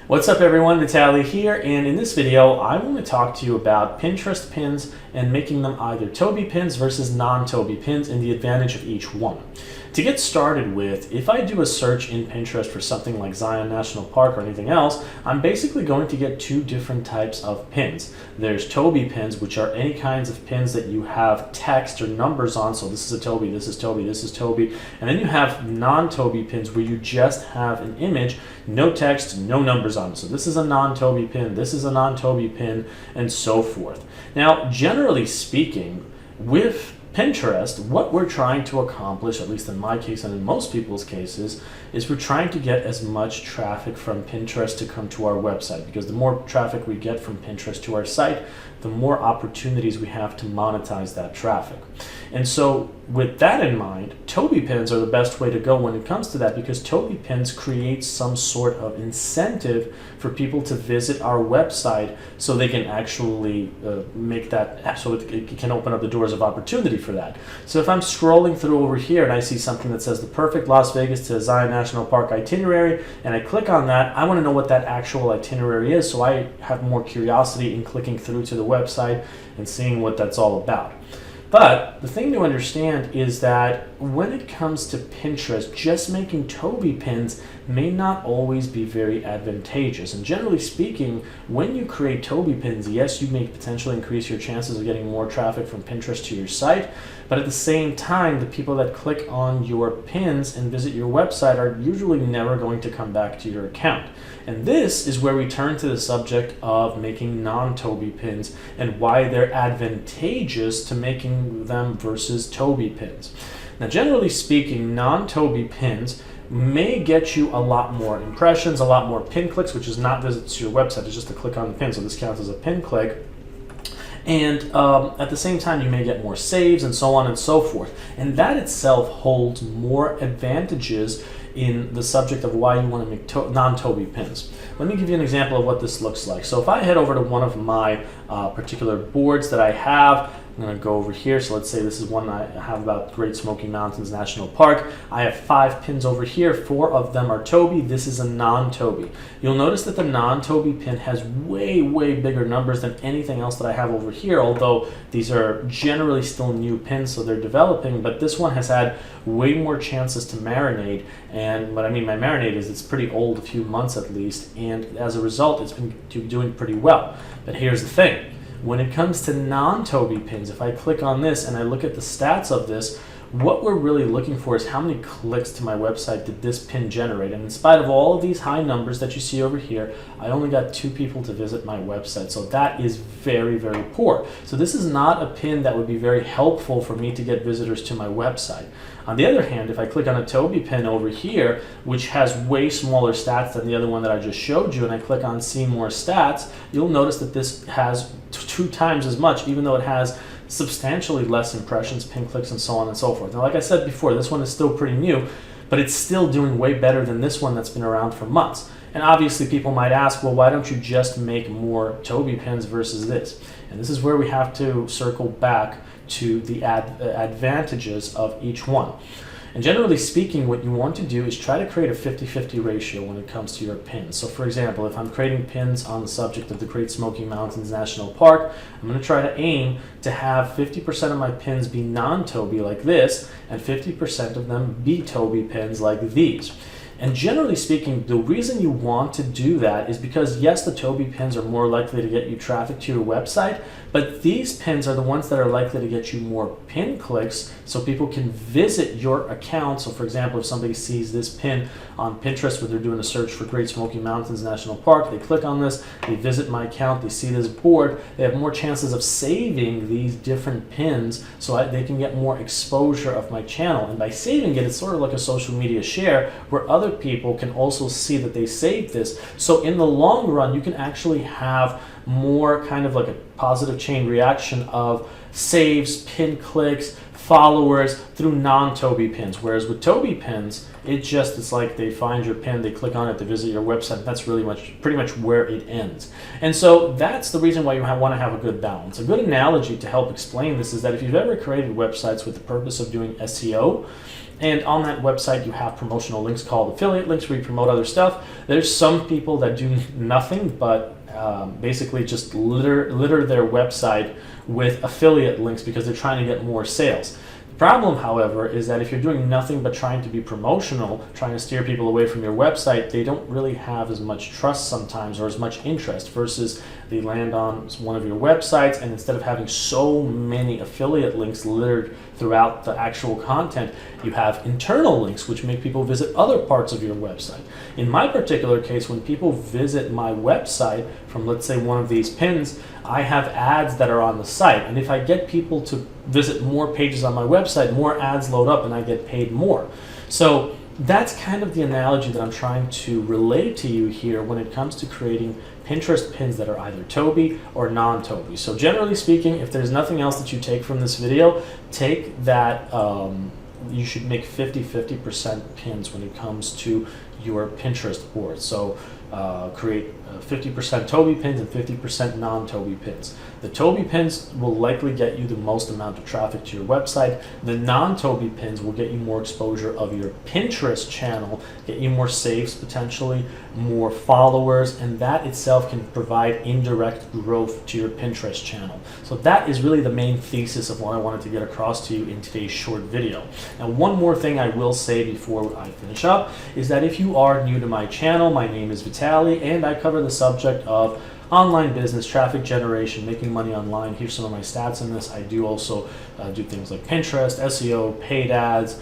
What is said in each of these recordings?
What's up everyone, Vitaly here, and in this video I want to talk to you about Pinterest pins and making them either TOBI pins versus non-TOBI pins and the advantage of each one. To get started with, if I do a search in Pinterest for something like Zion National Park or anything else, I'm basically going to get two different types of pins. There's TOBI pins, which are any kinds of pins that you have text or numbers on, so this is a TOBI, this is TOBI, this is TOBI, and then you have non-TOBI pins where you just have an image, no text, no numbers on it. So this is a non-TOBI pin, this is a non-TOBI pin, and so forth. Now, generally speaking, with Pinterest, what we're trying to accomplish, at least in my case and in most people's cases, is we're trying to get as much traffic from Pinterest to come to our website, because the more traffic we get from Pinterest to our site, the more opportunities we have to monetize that traffic. And so with that in mind, TOBI pins are the best way to go when it comes to that, because TOBI pins create some sort of incentive for people to visit our website so they can actually make that, so it can open up the doors of opportunity for that. So if I'm scrolling through over here and I see something that says the perfect Las Vegas to Zion National Park itinerary, and I click on that, I want to know what that actual itinerary is, so I have more curiosity in clicking through to the website and seeing what that's all about. But the thing to understand is that when it comes to Pinterest, just making TOBI pins may not always be very advantageous. And generally speaking, when you create TOBI pins, yes, you may potentially increase your chances of getting more traffic from Pinterest to your site, but at the same time, the people that click on your pins and visit your website are usually never going to come back to your account. And this is where we turn to the subject of making non-TOBI pins and why they're advantageous to making them versus TOBI pins. Now, generally speaking, non-TOBI pins may get you a lot more impressions, a lot more pin clicks, which is not visits to your website, it's just a click on the pin, so this counts as a pin click. And at the same time, you may get more saves and so on and so forth. And that itself holds more advantages in the subject of why you want to make non-TOBI pins. Let me give you an example of what this looks like. So if I head over to one of my particular boards that I have, I'm going to go over here. So let's say this is one I have about Great Smoky Mountains National Park. I have 5 pins over here. 4 of them are TOBI. This is a non-TOBI. You'll notice that the non-TOBI pin has way bigger numbers than anything else that I have over here, although these are generally still new pins, so they're developing, but this one has had way more chances to marinate. And what I mean by marinate is it's pretty old, a few months at least, and as a result, it's been doing pretty well. But here's the thing. When it comes to non-TOBI pins, if I click on this and I look at the stats of this, what we're really looking for is how many clicks to my website did this pin generate. And in spite of all of these high numbers that you see over here, I only got 2 people to visit my website. So that is very poor. So this is not a pin that would be very helpful for me to get visitors to my website. On the other hand, if I click on a TOBI pin over here, which has way smaller stats than the other one that I just showed you, and I click on see more stats, you'll notice that this has 2 times as much, even though it has substantially less impressions, pin clicks, and so on and so forth. Now, like I said before, this one is still pretty new, but it's still doing way better than this one that's been around for months. And obviously people might ask, well, why don't you just make more TOBI pins versus this? And this is where we have to circle back to the advantages of each one. And generally speaking, what you want to do is try to create a 50-50 ratio when it comes to your pins. So for example, if I'm creating pins on the subject of the Great Smoky Mountains National Park, I'm going to try to aim to have 50% of my pins be non-TOBI like this, and 50% of them be TOBI pins like these. And generally speaking, the reason you want to do that is because, yes, the TOBI pins are more likely to get you traffic to your website, but these pins are the ones that are likely to get you more pin clicks so people can visit your account. So for example, if somebody sees this pin on Pinterest where they're doing a search for Great Smoky Mountains National Park, they click on this, they visit my account, they see this board, they have more chances of saving these different pins so they can get more exposure of my channel. And by saving it, it's sort of like a social media share where other people can also see that they saved this. So in the long run, you can actually have more kind of like a positive chain reaction of saves, pin clicks, followers through non-TOBI pins. Whereas with TOBI pins, it's like they find your pin, they click on it, they visit your website. That's really pretty much where it ends. And so that's the reason why you want to have a good balance. A good analogy to help explain this is that if you've ever created websites with the purpose of doing SEO, And on that website, you have promotional links called affiliate links where you promote other stuff. There's some people that do nothing but basically just litter their website with affiliate links because they're trying to get more sales. The problem, however, is that if you're doing nothing but trying to be promotional, trying to steer people away from your website, they don't really have as much trust sometimes or as much interest versus they land on one of your websites, and instead of having so many affiliate links littered throughout the actual content, you have internal links which make people visit other parts of your website. In my particular case, when people visit my website from, let's say, one of these pins, I have ads that are on the site, and if I get people to visit more pages on my website, more ads load up and I get paid more. So that's kind of the analogy that I'm trying to relay to you here when it comes to creating Pinterest pins that are either TOBI or non-TOBI. So generally speaking, if there's nothing else that you take from this video, take that you should make 50% pins when it comes to your Pinterest board. So create 50% TOBI pins and 50% non-TOBI pins. The TOBI pins will likely get you the most amount of traffic to your website. The non-TOBI pins will get you more exposure of your Pinterest channel, get you more saves potentially, more followers, and that itself can provide indirect growth to your Pinterest channel. So that is really the main thesis of what I wanted to get across to you in today's short video. Now, one more thing I will say before I finish up is that if you are new to my channel, my name is Vitaly, and I cover the subject of online business, traffic generation, making money online. Here's some of my stats in this. I do also do things like Pinterest, SEO, paid ads,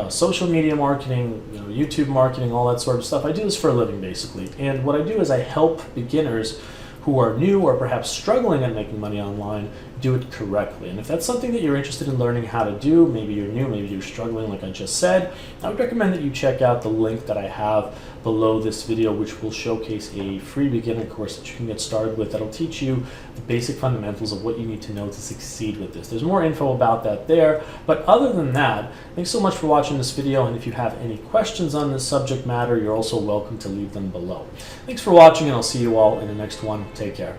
social media marketing, YouTube marketing, all that sort of stuff. I do this for a living, basically. And what I do is I help beginners who are new or perhaps struggling at making money online do it correctly. And if that's something that you're interested in learning how to do, maybe you're new, maybe you're struggling like I just said, I would recommend that you check out the link that I have below this video, which will showcase a free beginner course that you can get started with that'll teach you the basic fundamentals of what you need to know to succeed with this. There's more info about that there, but other than that, thanks so much for watching this video, and if you have any questions on this subject matter, you're also welcome to leave them below. Thanks for watching, and I'll see you all in the next one. Take care.